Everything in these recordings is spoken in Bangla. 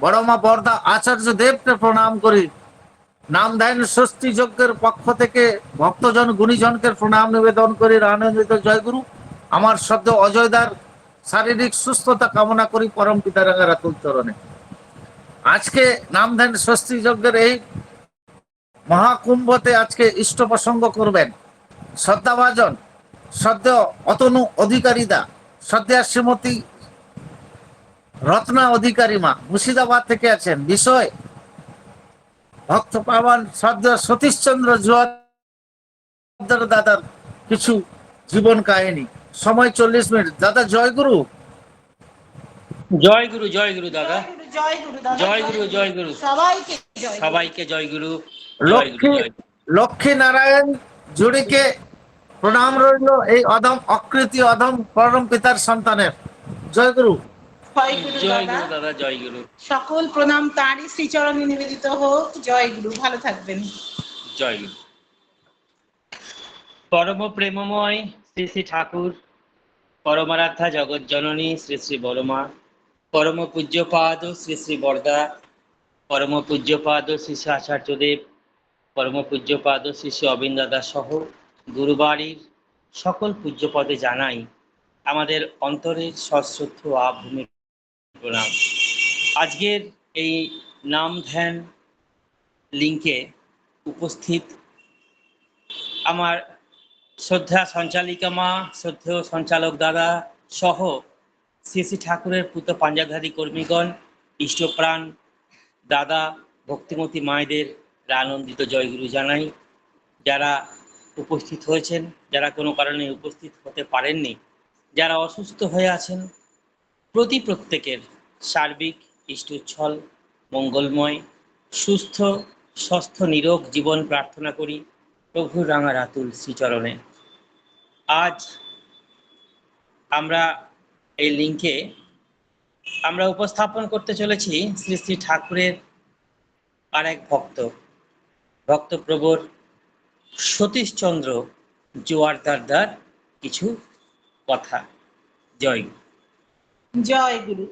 বড় মা বরদা আচার্য দেবকে প্রণাম করি। নাম ধ্যান ষষ্ঠী যজ্ঞের পক্ষ থেকে ভক্তজন গুণীজনকে প্রণাম নিবেদন করি। আনন্দিত জয়গুরু। আমার শব্দ অজয়দার শারীরিক সুস্থতা কামনা করি পরম পিতা রাতুল চরণে। আজকে নাম ধ্যান ষষ্ঠী যজ্ঞের এই মহাকুম্ভতে আজকে ইষ্ট প্রসঙ্গ করবেন শ্রদ্ধাভাজন সদ্য অতনু অধিকারীদা, শ্রদ্ধা শ্রীমতী রত্না অধিকারী মা মুর্শিদাবাদ থেকে আছেন। বিষয় ভক্ত পাবন শ্রদ্ধা সতীশচন্দ্র জোয়ারদার দাদার কিছু জীবন কাহিনী। সময় 40 মিনিট। দাদা জয়গুরু। জয় গুরু, জয় গুরু দাদা। জয় গুরু দাদা। জয় গুরু, জয় গুরু। সবাইকে জয় গুরু। লক্ষ্মী নারায়ণ জুড়িকে প্রণাম রইল এই অধম অকৃতি অধম পরম পিতার সন্তানের। জয় গুরু। জয় গুরু দাদা, জয় গুরু। সকল প্রণাম তাঁরই শ্রীচরণে নিবেদিত হোক। জয় গুরু, ভালো থাকবেন। জয় গুরু। পরম প্রেমময় শ্রী শ্রী ঠাকুর, পরমারাধ্যা জগৎ জননী শ্রী শ্রী বড়মা, পরম পূজ্যপাদ শ্রী শ্রী বরদা, পরম পূজ্যপাদ শ্রী শ্রী আচার্যদেব, পরম পূজ্যপাদ শ্রী শ্রী অবিন্দ দাদা সহ গুরুবাড়ির সকল পূজ্যপদে জানাই আমাদের অন্তরের সশ্রদ্ধ আভূমি প্রণাম। আজকের এই নাম ধ্যান লিঙ্কে উপস্থিত আমার শ্রদ্ধা সঞ্চালিকা মা, শ্রদ্ধেয় সঞ্চালক দাদা সহ শ্রী শ্রী ঠাকুরের পুত পাঞ্জাধারী কর্মীগণ, ইষ্টপ্রাণ দাদা, ভক্তিমতী মায়েদের আনন্দিত জয়গুরু জানাই। যারা উপস্থিত হয়েছেন, যারা কোনো কারণে উপস্থিত হতে পারেননি, যারা অসুস্থ হয়ে আছেন, প্রত্যেকের সার্বিক ইষ্টোচ্ছল মঙ্গলময় সুস্থ স্বাস্থ্য নিরোগ জীবন প্রার্থনা করি প্রভুর রাঙা রাতুল শ্রীচরণে। আজ আমরা এই লিঙ্কে আমরা উপস্থাপন করতে চলেছি শ্রী শ্রী ঠাকুরের আর এক ভক্তপ্রবর সতীশচন্দ্র জোয়ারদারদার কিছু কথা। জয় গুরু। জয় গুরু।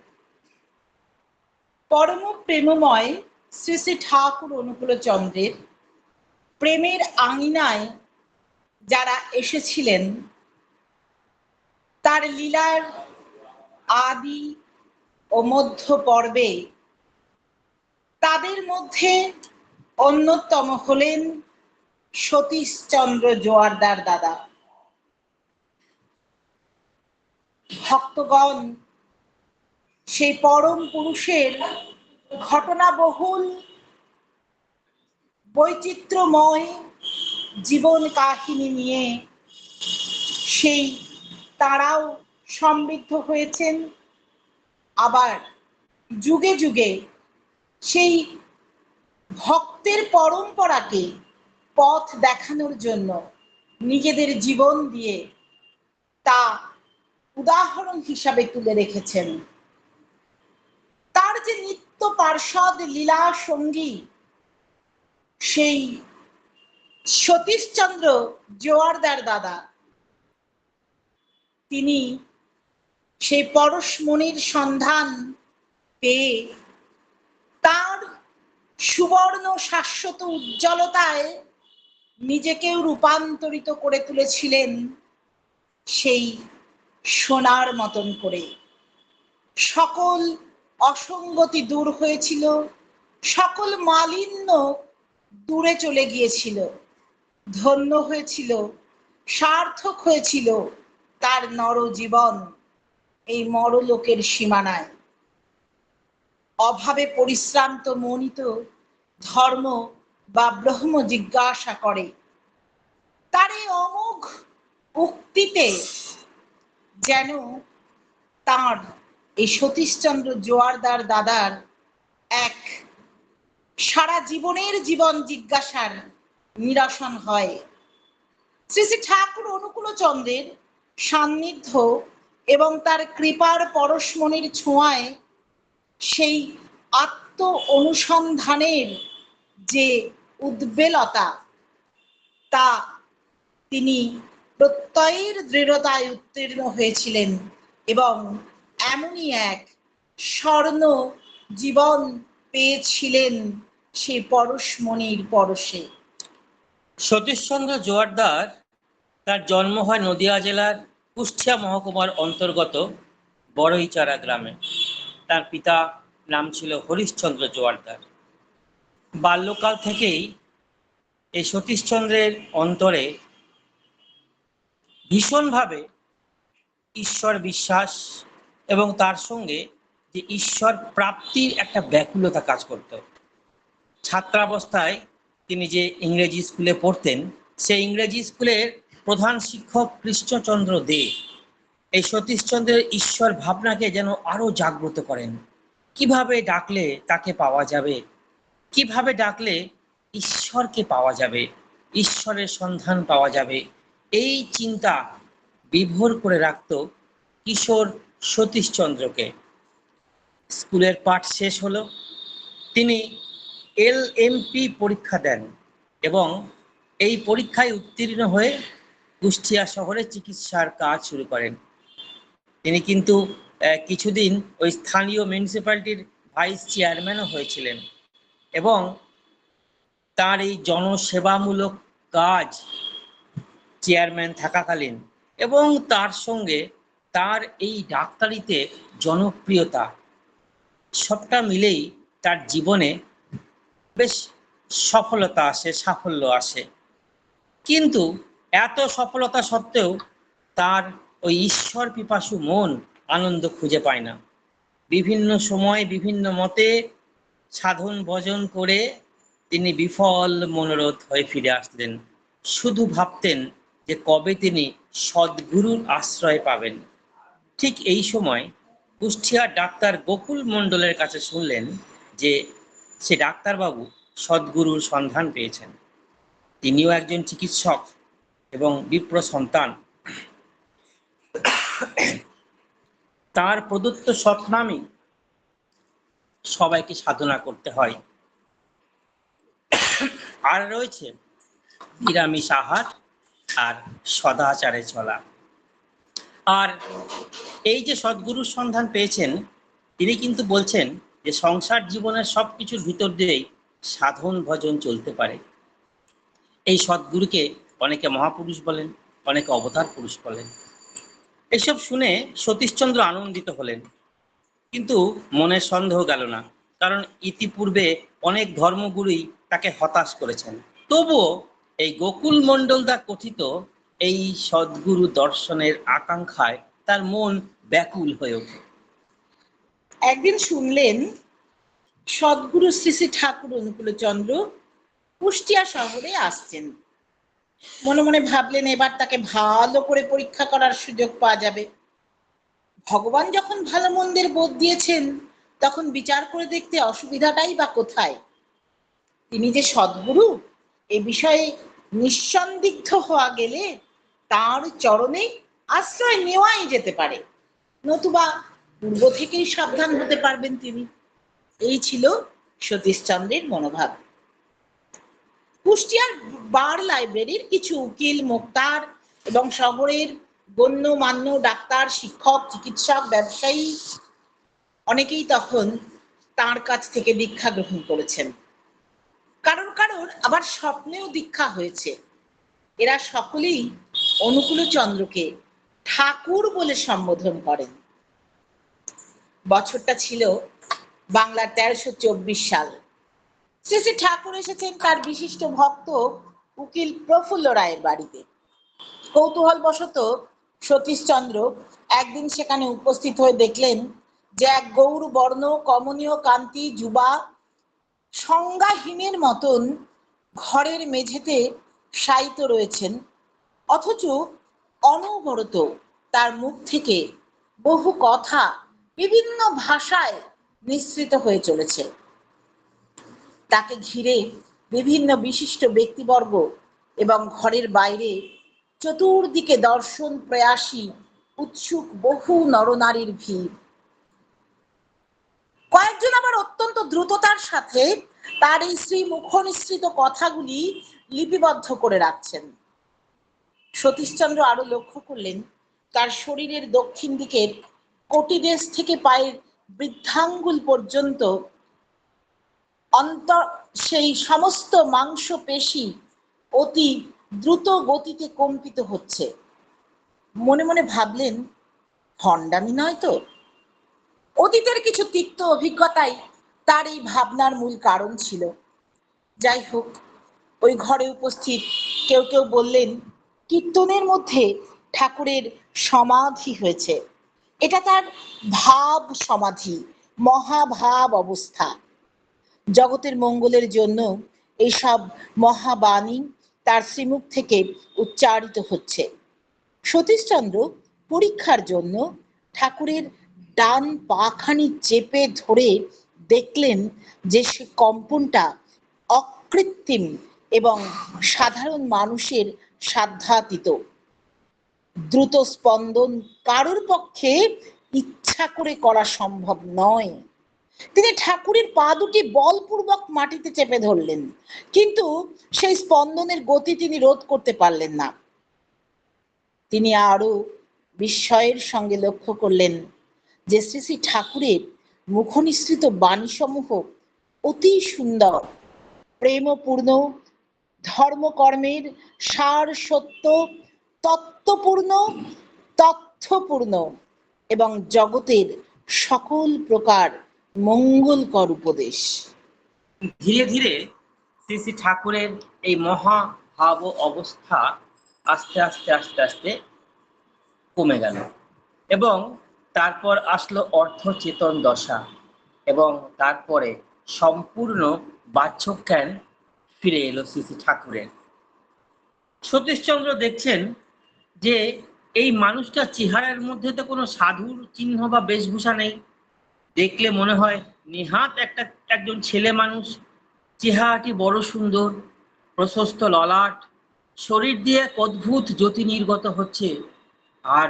পরম প্রেমময় শ্রী শ্রী ঠাকুর অনুকূলচন্দ্রের প্রেমের আঙিনায় যারা এসেছিলেন, তার লীলার আদি ও মধ্য পর্বে তাদের মধ্যে অন্যতম হলেন সতীশচন্দ্র জোয়ারদার দাদা। ভক্তগণ সেই পরম পুরুষের ঘটনাবহুল বৈচিত্র্যময় জীবন কাহিনী নিয়ে সেই তারাও সমৃদ্ধ হয়েছেন। আবার যুগে যুগে সেই ভক্তের পরম্পরাকে পথ দেখানোর জন্য নিজেদের জীবন দিয়ে তা উদাহরণ হিসাবে তুলে রেখেছেন। তার যে নিত্য পার্ষদ লীলা সঙ্গী সেই সতীশচন্দ্র জোয়ারদার দাদা, তিনি সেই পরশমণির সন্ধান পেয়ে তার সুবর্ণ শাশ্বত উজ্জ্বলতায় নিজেকেও রূপান্তরিত করে তুলেছিলেন সেই সোনার মতন করে। সকল অসঙ্গতি দূর হয়েছিল, সকল মালিন্য দূরে চলে গিয়েছিল, ধন্য হয়েছিল, সার্থক হয়েছিল তার নরজীবন এই মরলোকের সীমানায়। অভাবে পরিশ্রান্ত মনিত ধর্ম বা ব্রহ্ম জিজ্ঞাসা করে। তার এই অমোঘ উক্তিতে যেন তাঁর এই সতীশচন্দ্র জোয়ারদার দাদার এক সারা জীবনের জীবন জিজ্ঞাসার নিরসন হয়। শ্রী শ্রী ঠাকুর অনুকূলচন্দ্রের সান্নিধ্য এবং তার কৃপার পরশমণির ছোঁয়ায় সেই আত্ম অনুসন্ধানের যে উদ্বেলতা, তা তিনি প্রত্যয়ের দৃঢ়তায় উত্তীর্ণ হয়েছিলেন এবং এমনই এক স্বর্ণ জীবন পেয়েছিলেন সেই পরশমণির পরশে। সতীশচন্দ্র জোয়ারদার, তার জন্ম হয় নদিয়া জেলার কুষ্টিয়া মহকুমার অন্তর্গত বড়ইচারা গ্রামে। তার পিতা নাম ছিল হরিশচন্দ্র জোয়ারদার। বাল্যকাল থেকেই এই সতীশচন্দ্রের অন্তরে ভীষণভাবে ঈশ্বর বিশ্বাস এবং তার সঙ্গে যে ঈশ্বর প্রাপ্তির একটা ব্যাকুলতা কাজ করত। ছাত্রাবস্থায় তিনি যে ইংরেজি স্কুলে পড়তেন, সেই ইংরেজি স্কুলের প্রধান শিক্ষক কৃষ্ণচন্দ্র দে এই সতীশচন্দ্রের ঈশ্বর ভাবনাকে যেন আরো জাগ্রত করেন। কিভাবে ডাকলে তাকে পাওয়া যাবে, কিভাবে ডাকলে ঈশ্বরকে পাওয়া যাবে, ঈশ্বরের সন্ধান পাওয়া যাবে, এই চিন্তা বিভোর করে রাখত কিশোর সতীশচন্দ্রকে। স্কুলের পাঠ শেষ হলো, তিনি LMP পরীক্ষা দেন এবং এই পরীক্ষায় উত্তীর্ণ হয়ে কুষ্টিয়া শহরে চিকিৎসার কাজ শুরু করেন। তিনি কিন্তু কিছুদিন ওই স্থানীয় মিউনিসিপ্যালিটির ভাইস চেয়ারম্যানও হয়েছিলেন এবং তার এই জনসেবামূলক কাজ চেয়ারম্যান থাকাকালীন এবং তার সঙ্গে তার এই ডাক্তারিতে জনপ্রিয়তা, সবটা মিলেই তার জীবনে বেশ সফলতা আসে, সাফল্য আসে। কিন্তু এত সফলতা সত্ত্বেও তার ওই ঈশ্বর পিপাসু মন আনন্দ খুঁজে পায় না। বিভিন্ন সময় বিভিন্ন মতে সাধন ভজন করে তিনি বিফল মনোরথ হয়ে ফিরে আসলেন। শুধু ভাবতেন যে কবে তিনি সদ্গুরুর আশ্রয় পাবেন। ঠিক এই সময় কুষ্টিয়ার ডাক্তার গোকুল মণ্ডলের কাছে শুনলেন যে সে ডাক্তারবাবু সদ্গুরুর সন্ধান পেয়েছেন। তিনিও একজন চিকিৎসক এবং বিপ্র সন্তান। তার প্রদত্ত সৎনামই সবাইকে সাধনা করতে হয়। আর রয়েছে নিরামিষ আহার আর সদাচারে চলা। আর এই যে সদ্গুরুর সন্ধান পেয়েছেন, তিনি কিন্তু বলছেন যে সংসার জীবনের সবকিছুর ভিতর দিয়েই সাধন ভজন চলতে পারে। এই সদ্গুরুকে অনেকে মহাপুরুষ বলেন, অনেকে অবতার পুরুষ বলেন। এসব শুনে সতীশচন্দ্র আনন্দিত হলেন, কিন্তু মনের সন্দেহ গেল না, কারণ ইতিপূর্বে অনেক ধর্মগুরুই তাকে হতাশ করেছেন। তবুও এই গোকুল মণ্ডলদা কথিত এই সদ্গুরু দর্শনের আকাঙ্ক্ষায় তার মন ব্যাকুল হয়ে ওঠে। একদিন শুনলেন সদ্গুরু শ্রী শ্রী ঠাকুর অনুকূলচন্দ্র কুষ্টিয়া শহরে আসছেন। মনে মনে ভাবলেন এবার তাকে ভালো করে পরীক্ষা করার সুযোগ পাওয়া যাবে। ভগবান যখন ভালো মন্দের বোধ দিয়েছেন, তখন বিচার করে দেখতে অসুবিধাটাই বা কোথায়। তিনি যে সদ্গুরু এ বিষয়ে নিঃসন্দিগ্ধ হওয়া গেলে তার চরণে আশ্রয় নেওয়াই যেতে পারে, নতুবা পূর্ব থেকেই সাবধান হতে পারবেন তিনি। এই ছিল সতীশচন্দ্রের মনোভাব। কুষ্টিয়ার বার লাইব্রেরির কিছু উকিল, মোক্তার এবং শহরের গণ্যমান্য ডাক্তার, শিক্ষক, চিকিৎসক, ব্যবসায়ী অনেকেই তখন তার কাছ থেকে দীক্ষা গ্রহণ করেছেন। কারোর কারোর আবার স্বপ্নেও দীক্ষা হয়েছে। এরা সকলেই অনুকূলচন্দ্রকে ঠাকুর বলে সম্বোধন করেন। বছরটা ছিল বাংলার 1324 সাল। শ্রী শ্রী ঠাকুর এসেছেন তার বিশিষ্ট ভক্ত উকিল প্রফুল্ল রায়ের বাড়িতে। কৌতূহল বশত সতীশচন্দ্র একদিন সেখানে উপস্থিত হয়ে দেখলেন যে এক গৌর বর্ণ কমনীয় কান্তি যুবা সংজ্ঞাহীনের মতন ঘরের মেঝেতে শায়িত রয়েছেন, অথচ অনবরত তার মুখ থেকে বহু কথা বিভিন্ন ভাষায় নিঃসৃত হয়ে চলেছে। তাকে ঘিরে বিভিন্ন বিশিষ্ট ব্যক্তিবর্গ এবং ঘরের বাইরে চতুর্দিকে দর্শন প্রয়াসী উৎসুক বহু নরনারীর ভিড়। কয়েকজন আবার অত্যন্ত দ্রুততার সাথে তার এই শ্রী মুখ নিঃসৃত কথাগুলি লিপিবদ্ধ করে রাখছেন। সতীশচন্দ্র আরো লক্ষ্য করলেন তার শরীরের দক্ষিণ দিকের কটিদেশ থেকে পায়ের বৃদ্ধাঙ্গুল পর্যন্ত সেই সমস্ত মাংসপেশি অতি দ্রুত গতিতে কম্পিত হচ্ছে। মনে মনে ভাবলেন, ভণ্ডামি নয় তো? অতীতের কিছু তিক্ত অভিজ্ঞতাই তার এই ভাবনার মূল কারণ ছিল। যাই হোক, ওই ঘরে উপস্থিত কেউ কেউ বললেন, কীর্তনের মধ্যে ঠাকুরের সমাধি হয়েছে। এটা তার ভাব সমাধি, মহাভাব অবস্থা। জগতের মঙ্গলের জন্য এইসব মহাবাণী তার শ্রীমুখ থেকে উচ্চারিত হচ্ছে। সতীশচন্দ্র পরীক্ষার জন্য ঠাকুরের ডান পাখানি চেপে ধরে দেখলেন যে সে কম্পনটা অকৃত্রিম এবং সাধারণ মানুষের সাধ্যাতীত। দ্রুত স্পন্দন কারোর পক্ষে ইচ্ছা করে করা সম্ভব নয়। তিনি ঠাকুরের পা দুটি বলপূর্বক মাটিতে চেপে ধরলেন, কিন্তু সেই স্পন্দনের গতি তিনি রোধ করতে পারলেন না। তিনি আরো বিস্ময়ের সঙ্গে লক্ষ্য করলেন যে শ্রী শ্রী ঠাকুরের মুখনিসৃত বাণীসমূহ অতি সুন্দর, প্রেমপূর্ণ, ধর্মকর্মের সার সত্য, তথ্যপূর্ণ এবং জগতের সকল প্রকার মঙ্গলকর উপদেশ। ধীরে ধীরে শ্রী শ্রী ঠাকুরের এই মহাভাব অবস্থা আস্তে আস্তে আস্তে আস্তে কমে গেল এবং তারপর আসলো অর্ধচেতন দশা এবং তারপরে সম্পূর্ণ বাহ্যজ্ঞান ফিরে এলো শ্রী শ্রী ঠাকুরের। সতীশচন্দ্র দেখছেন যে এই মানুষটার চেহারার মধ্যে তো কোনো সাধুর চিহ্ন বা বেশভূষা নেই। দেখলে মনে হয় নেহাত একজন ছেলে মানুষ। চেহারাটি বড় সুন্দর, প্রশস্ত ললাট, শরীর দিয়ে এক অদ্ভুত জ্যোতি নির্গত হচ্ছে, আর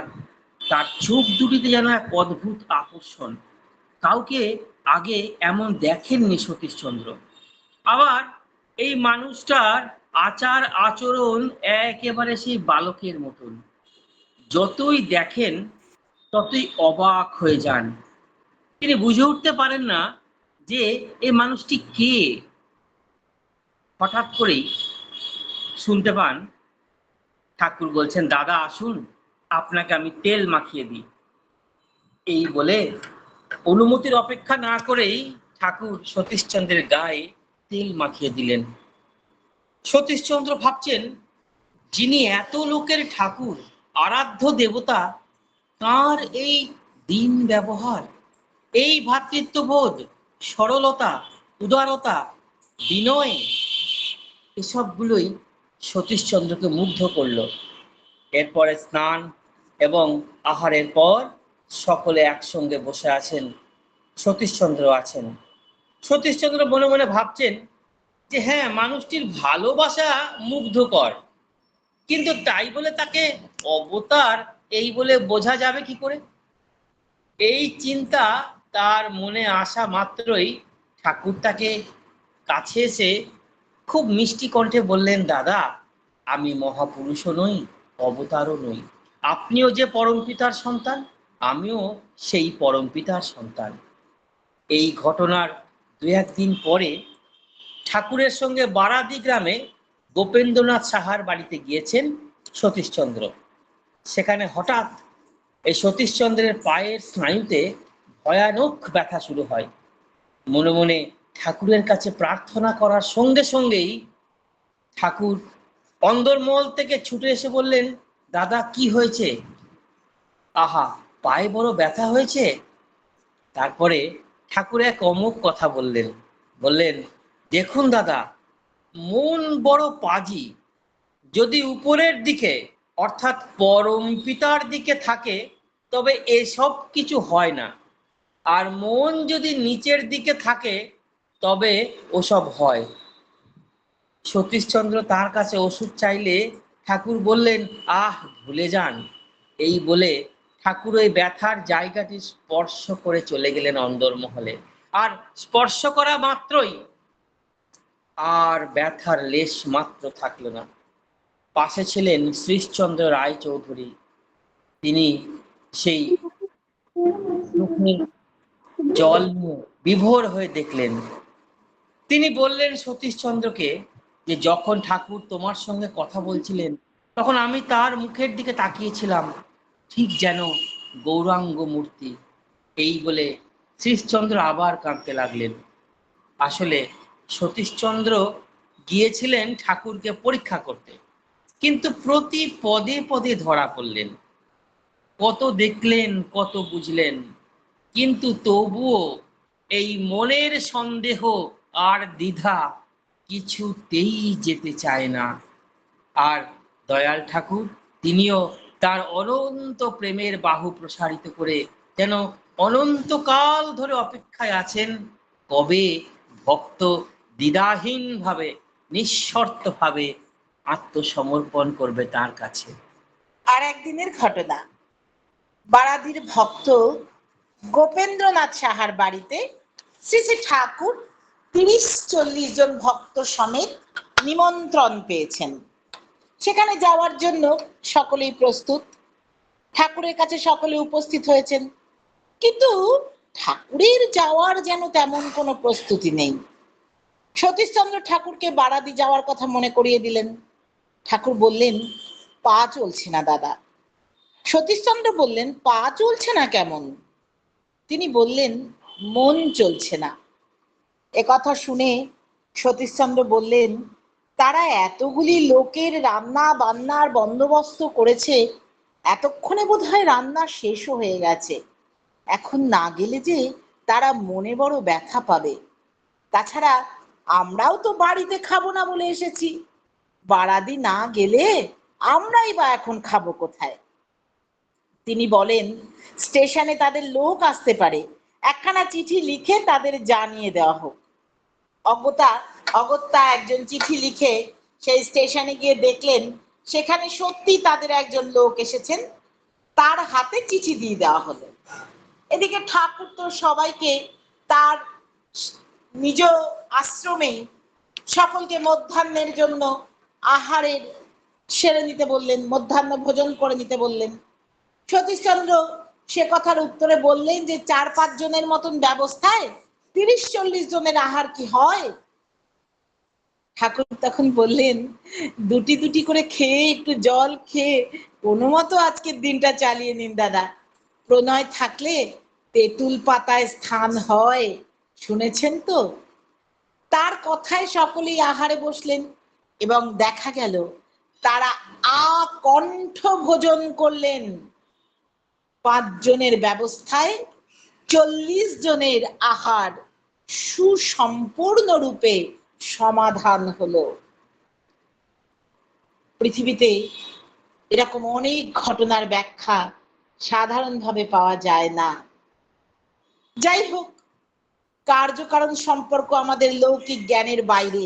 তার চোখ দুটিতে যেন এক অদ্ভুত আকর্ষণ। কাউকে আগে এমন দেখেননি সতীশচন্দ্র। আবার এই মানুষটার আচার আচরণ একেবারে সেই বালকের মতন। যতই দেখেন ততই অবাক হয়ে যান। তিনি বুঝে উঠতে পারেন না যে এই মানুষটি কে। হঠাৎ করেই শুনতে পান ঠাকুর বলছেন, দাদা আসুন, আপনাকে আমি তেল মাখিয়ে দিই। এই বলে অনুমতির অপেক্ষা না করেই ঠাকুর সতীশচন্দ্রের গায়ে তেল মাখিয়ে দিলেন। সতীশচন্দ্র ভাবছেন, যিনি এত লোকের ঠাকুর, আরাধ্য দেবতা, তার এই দিন ব্যবহার, এই ভ্রাতৃত্ববোধ, সরলতা, উদারতা, বিনয়, এসবগুলোই সতীশচন্দ্রকে মুগ্ধ করল। এরপরে স্নান এবং আহারের পর সকলে একসঙ্গে বসে আছেন, সতীশচন্দ্র আছেন। সতীশচন্দ্র মনে মনে ভাবছেন যে হ্যাঁ, মানুষটির ভালোবাসা মুগ্ধকর, কিন্তু তাই বলে তাকে অবতার এই বলে বোঝা যাবে কি করে? এই চিন্তা তার মনে আসা মাত্রই ঠাকুর তাকে কাছে এসে খুব মিষ্টি কণ্ঠে বললেন, দাদা আমি মহাপুরুষও নই, অবতারও নই। আপনিও যে পরমপিতার সন্তান, আমিও সেই পরমপিতার সন্তান। এই ঘটনার দু একদিন পরে ঠাকুরের সঙ্গে বারাদি গ্রামে গোপেন্দ্রনাথ সাহার বাড়িতে গিয়েছেন সতীশচন্দ্র। সেখানে হঠাৎ এই সতীশচন্দ্রের পায়ের স্নায়ুতে ভয়ানক ব্যথা শুরু হয়। মনে মনে ঠাকুরের কাছে প্রার্থনা করার সঙ্গে সঙ্গেই ঠাকুর অন্দরমহল থেকে ছুটে এসে বললেন, দাদা কি হয়েছে? আহা, পায়ে বড় ব্যথা হয়েছে। তারপরে ঠাকুর এক অমোঘ কথা বললেন, দেখুন দাদা, মন বড় পাজি। যদি উপরের দিকে অর্থাৎ পরম পিতার দিকে থাকে তবে এসব কিছু হয় না, আর মন যদি নিচের দিকে থাকে তবে ওসব হয়। সতীশচন্দ্র তার কাছে ওষুধ চাইলে ঠাকুর বললেন, আহ ভুলে যান। এই বলে ঠাকুর ওই ব্যথার জায়গাটি স্পর্শ করে চলে গেলেন অন্দরমহলে। আর স্পর্শ করা মাত্রই আর ব্যথার লেশ মাত্র থাকলো না। পাশে ছিলেন শ্রীশচন্দ্র রায়চৌধুরী। তিনি সেই চোখে জল নিয়ে বিভোর হয়ে দেখলেন। তিনি বললেন সতীশচন্দ্রকে যে যখন ঠাকুর তোমার সঙ্গে কথা বলছিলেন তখন আমি তার মুখের দিকে তাকিয়েছিলাম, ঠিক যেন গৌরাঙ্গ মূর্তি। এই বলে শ্রীশচন্দ্র আবার কাঁদতে লাগলেন। আসলে সতীশচন্দ্র গিয়েছিলেন ঠাকুরকে পরীক্ষা করতে, কিন্তু প্রতি পদে পদে ধরা পড়লেন। কত দেখলেন, কত বুঝলেন, কিন্তু তবুও এই মনের সন্দেহ আর দ্বিধা কিছুতেই যেতে চায় না। আর দয়াল ঠাকুর তিনিও তার অনন্ত প্রেমের বাহু প্রসারিত করে যেন অনন্তকাল ধরে অপেক্ষায় আছেন, কবে ভক্ত দ্বিধাহীন ভাবে নিঃশর্ত ভাবে আত্মসমর্পণ করবে তার কাছে। আর একদিনের ঘটনা, বারাদির ভক্ত গোপেন্দ্রনাথ সাহার বাড়িতে শ্রী শ্রী ঠাকুর ৩০-৪০ জন ভক্ত সমেত নিমন্ত্রণ পেয়েছেন। সেখানে যাওয়ার জন্য সকলেই প্রস্তুত। ঠাকুরের কাছে সকলে উপস্থিত হয়েছেন, কিন্তু ঠাকুরের যাওয়ার যেন তেমন কোনো প্রস্তুতি নেই। সতীশচন্দ্র ঠাকুরকে বারাদি যাওয়ার কথা মনে করিয়ে দিলেন। ঠাকুর বললেন, পা চলছে না দাদা। সতীশচন্দ্র বললেন, পা চলছে না কেমন? তিনি বললেন, মন চলছে না। কথা শুনে সতীশচন্দ্র বললেন, তারা এতগুলি লোকের রান্না বান্নার বন্দোবস্ত করেছে, এতক্ষণে বোধহয় রান্না শেষও হয়ে গেছে। এখন না গেলে যে তারা মনে বড় ব্যথা পাবে। তাছাড়া আমরাও তো বাড়িতে খাবো না বলে এসেছি। বারাদি না গেলে আমরাই বা এখন খাবো কোথায়? তিনি বলেন, স্টেশনে তাদের লোক আসতে পারে, একখানা চিঠি লিখে তাদের জানিয়ে দেওয়া হোক। অগত্যা একজন চিঠি লিখে সেই স্টেশনে গিয়ে দেখলেন সেখানে সত্যি তাদের একজন লোক এসেছেন। তার হাতে চিঠি দিয়ে দেওয়া হলো। এদিকে ঠাকুর তো সবাইকে তার নিজ আশ্রমে সকলকে মধ্যাহ্নের জন্য আহারের সেরে নিতে বললেন, মধ্যাহ্ন ভোজন করে নিতে বললেন। সতীশচন্দ্র সে কথার উত্তরে বললেন যে ৪-৫ জনের মতন ব্যবস্থায় ৩০-৪০ জনের আহার কি হয়? ঠাকুর তখন বললেন, দুটি দুটি করে খেয়ে একটু জল খেয়ে কোনো মতো আজকের দিনটা চালিয়ে নিন দাদা। প্রণয় থাকলে তেঁতুল পাতায় স্থান হয়, শুনেছেন তো? তার কথায় সকলেই আহারে বসলেন এবং দেখা গেল তারা আকণ্ঠ ভোজন করলেন। ৫ জনের ব্যবস্থায় ৪০ জনের আহার সুসম্পূর্ণ রূপে সমাধান হলো। পৃথিবীতে এরকম অনেক ঘটনার ব্যাখ্যা সাধারণভাবে পাওয়া যায় না। যাই হোক, কার্যকারণ সম্পর্ক আমাদের লৌকিক জ্ঞানের বাইরে।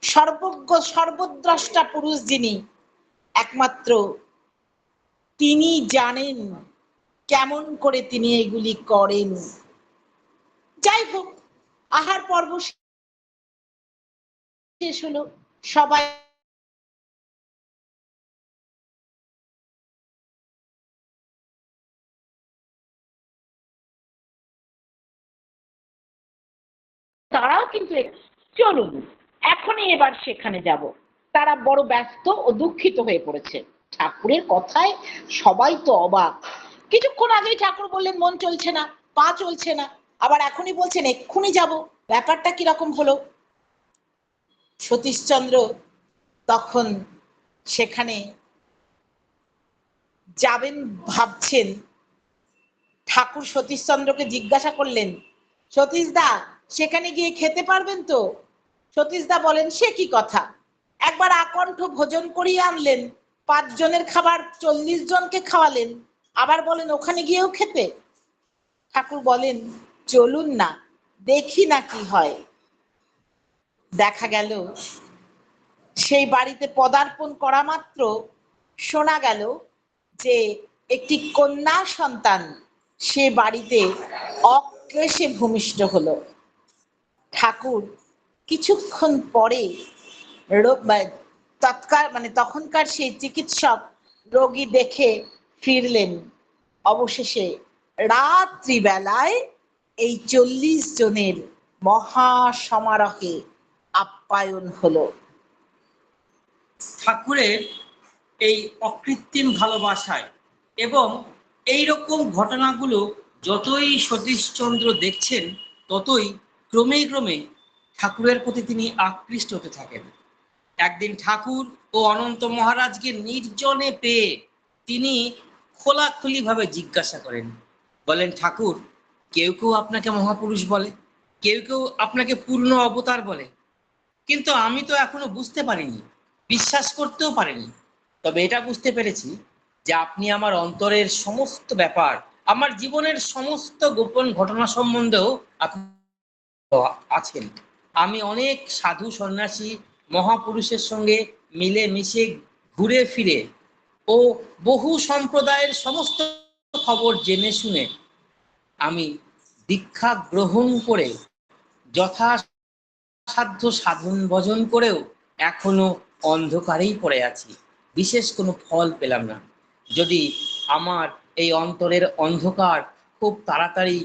সর্বজ্ঞ সর্বদ্রষ্টা পুরুষ যিনি, একমাত্র তিনি জানেন কেমন করে তিনি এগুলি করেন। যাই হোক, আহার পর্ব শেষ হলো। সবাই তারাও কিন্তু চলুন এখনই এবার সেখানে যাব। তারা বড় ব্যস্ত ও দুঃখিত হয়ে পড়েছে। ঠাকুরের কথায় সবাই তো অবাক। কিছুক্ষণ আগেই ঠাকুর বললেন মন চলছে না, পা চলছে না, আবার এখনই বলছেন এক্ষুনি যাব। ব্যাপারটা কিরকম হলো? সতীশচন্দ্র তখন সেখানে যাবেন ভাবছেন। ঠাকুর সতীশচন্দ্রকে জিজ্ঞাসা করলেন, সতীশদা সেখানে গিয়ে খেতে পারবেন তো? সতীশদা বলেন, সে কি কথা, একবার আকণ্ঠ ভোজন করিয়ে আনলেন, ৫ জনের খাবার ৪০ জনকে খাওয়ালেন, আবার বলেন ওখানে গিয়েও খেতে? ঠাকুর বলেন, চলুন না, দেখি না কি হয়। দেখা গেল সেই বাড়িতে পদার্পণ করা মাত্র শোনা গেল যে একটি কন্যা সন্তান সে বাড়িতে অক্লেশে ভূমিষ্ঠ হলো। ঠাকুর কিছুক্ষণ পরে তখনকার সেই চিকিৎসক রোগী দেখে ফিরলেন। অবশেষে রাত্রিবেলায় এই 40 জনের মহা সমারোহে আপ্যায়ন হলো। ঠাকুরের এই অকৃত্রিম ভালোবাসায় এবং এই রকম ঘটনাগুলো যতই সতীশচন্দ্র দেখছেন, ততই ক্রমে ক্রমে ঠাকুরের প্রতি তিনি আকৃষ্ট হতে থাকেন। একদিন ঠাকুর ও অনন্ত মহারাজকে নির্জনে পেয়ে তিনি খোলাখুলিভাবে জিজ্ঞাসা করেন, বলেন, ঠাকুর, কেউ কেউ আপনাকে মহাপুরুষ বলে, কেউ কেউ আপনাকে পূর্ণ অবতার বলে, কিন্তু আমি তো এখনো বুঝতে পারিনি, বিশ্বাস করতেও পারিনি। তবে এটা বুঝতে পেরেছি যে আপনি আমার অন্তরের সমস্ত ব্যাপার, আমার জীবনের সমস্ত গোপন ঘটনা সম্বন্ধেও আপনি আছেন। আমি অনেক সাধু সন্ন্যাসী মহাপুরুষের সঙ্গে মিলে মিশে ঘুরে ফিরে ও বহু সম্প্রদায়ের সমস্ত খবর জেনে শুনে আমি দীক্ষা গ্রহণ করে যথাসাধ্য সাধন ভজন করেও এখনো অন্ধকারেই পড়ে আছি, বিশেষ কোনো ফল পেলাম না। যদি আমার এই অন্তরের অন্ধকার খুব তাড়াতাড়ি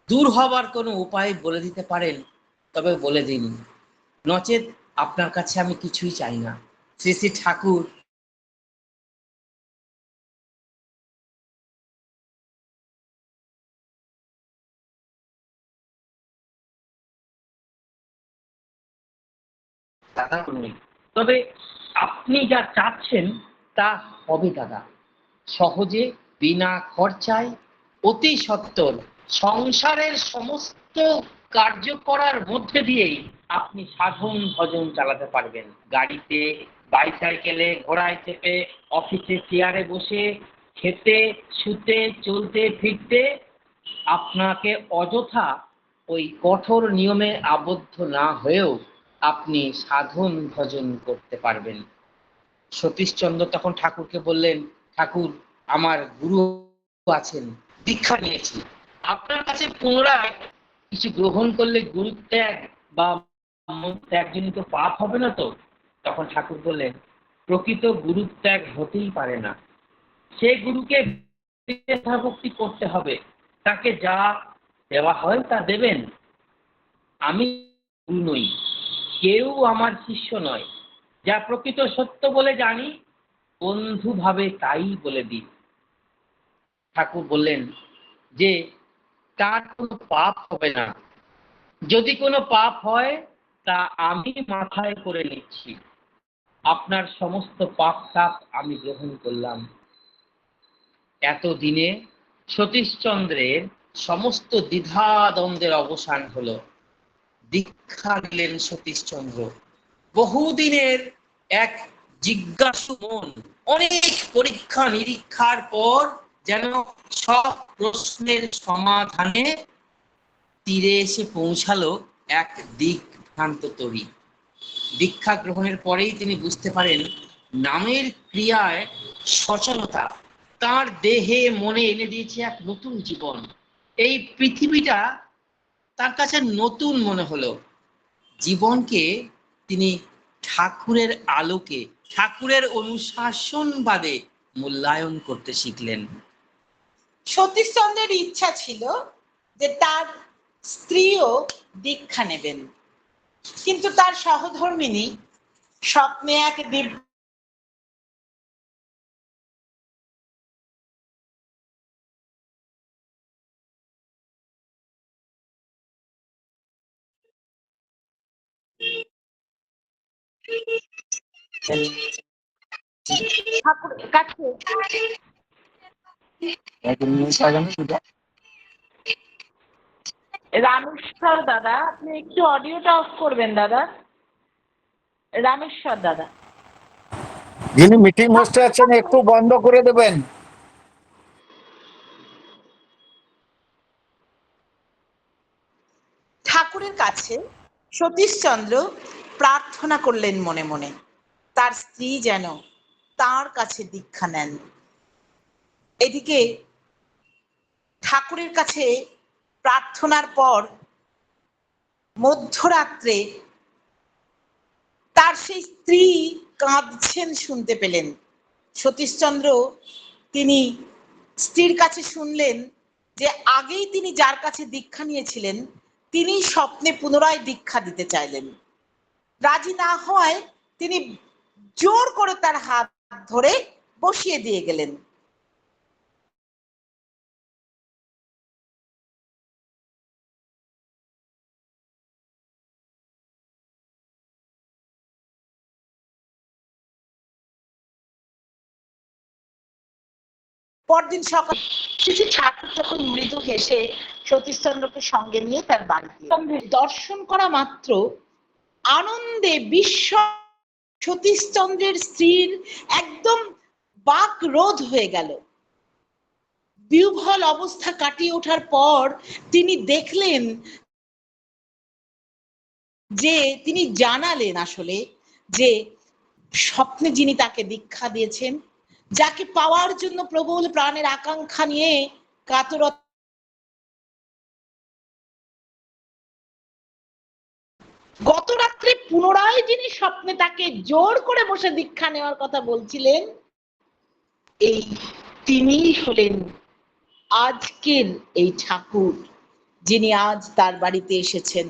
দূর হবার কোনো উপায় বলে দিতে পারেন তবে বলে দিন, নচেত আপনার কাছে আমি কিছুই চাই না। শ্রী শ্রী ঠাকুর দাদা নই, তবে আপনি যা চাচ্ছেন তা হবে দাদা, সহজে, বিনা খরচায়, অতি সত্বর। সংসারের সমস্ত কার্য করার মধ্যে দিয়েই আপনি সাধন ভজন চালাতে পারবেন। গাড়িতে, বাইসাইকেলে, ঘোড়ায় চেপে, অফিসে চেয়ারে বসে, খেতে, শুতে, চলতে ফিরতে আপনাকে অযথা ওই কঠোর নিয়মে আবদ্ধ না হয়েও আপনি সাধন ভজন করতে পারবেন। সতীশচন্দ্র তখন ঠাকুরকে বললেন, ঠাকুর, আমার গুরু আছেন, দীক্ষা নিয়েছি, আপনার কাছে পুনরায় কিছু গ্রহণ করলে গুরু ত্যাগ বা মন ত্যাগজনিত পাপ হবে না তো? তখন ঠাকুর বললেন, প্রকৃত গুরু ত্যাগ হতেই পারে না। সে গুরুকে ভক্তি করতে হবে, তাকে যা দেওয়া হয় তা দেবেন। আমি গুরু নই, কেউ আমার শিষ্য নয়, যা প্রকৃত সত্য বলে জানি বন্ধু ভাবে তাই বলে দিই। ঠাকুর বললেন যে তার কোনো পাপ হবে না, যদি কোনো পাপ হয় তা আমি মাথায় করে নিচ্ছি, আপনার সমস্ত পাপ তাপ আমি গ্রহণ করলাম। এতদিনে সতীশচন্দ্রের সমস্ত দ্বিধাদ্বন্দ্বের অবসান হলো। দীক্ষা নিলেন সতীশচন্দ্র। বহুদিনের এক জিজ্ঞাসু মন অনেক পরীক্ষা নিরীক্ষার পর যেন সব প্রশ্নের সমাধানে তীরে এসে পৌঁছালো এক দিকভ্রান্ত তরী। দীক্ষা গ্রহণের পরেই তিনি বুঝতে পারেন নামের ক্রিয়ায় সচলতা তার দেহে মনে এনে দিয়েছে এক নতুন জীবন। এই পৃথিবীটা তার কাছে নতুন মনে হলো। জীবনকে তিনি ঠাকুরের আলোকে, ঠাকুরের অনুশাসনবাদে মূল্যায়ন করতে শিখলেন। সতীশচন্দ্রের ইচ্ছা ছিল যে তার স্ত্রীও দীক্ষা নেবেন, কিন্তু তার সহধর্মিণী স্বপ্নে এক দিব্য ঠাকুরের কাছে রামেশ্বর দাদা, আপনি একটু অডিওটা অফ করবেন দাদা। রামেশ্বর দাদা, যিনি মিটিং হোস্টে আছেন একটু বন্ধ করে দেবেন। ঠাকুরের কাছে সতীশচন্দ্র প্রার্থনা করলেন মনে মনে, তার স্ত্রী যেন তার কাছে দীক্ষা নেন। এদিকে ঠাকুরের কাছে প্রার্থনার পর মধ্যরাত্রে তার সেই স্ত্রী কাঁদছেন শুনতে পেলেন। সতীশচন্দ্র তিনি স্ত্রীর কাছে শুনলেন যে আগেই তিনি যার কাছে দীক্ষা নিয়েছিলেন তিনি স্বপ্নে পুনরায় দীক্ষা দিতে চাইলেন। রাজি না হওয়ায় তিনি জোর করে তার হাত ধরে বসিয়ে দিয়ে গেলেন। পরদিন সকাল শ্রী ঠাকুর যখন মৃদু হেসে সতীশচন্দ্রকে সঙ্গে নিয়ে তার বাড়িতে দর্শন করা মাত্র আনন্দে বিশ্ব সতীশচন্দ্রের স্ত্রীর একদম বাক রোধ হয়ে গেল। বিহ্বল অবস্থা কাটিয়ে ওঠার পর তিনি দেখলেন যে তিনি জানালেন আসলে যে স্বপ্নে যিনি তাকে দীক্ষা দিয়েছেন, যাকে পাওয়ার জন্য প্রবল প্রাণের আকাঙ্ক্ষা নিয়ে কাতরত, গত রাত্রে পুনরায় যিনি স্বপ্নে তাকে জোর করে বসে দীক্ষা নেওয়ার কথা বলছিলেন, এই তিনিই হলেন আজকের এই ঠাকুর যিনি আজ তার বাড়িতে এসেছেন।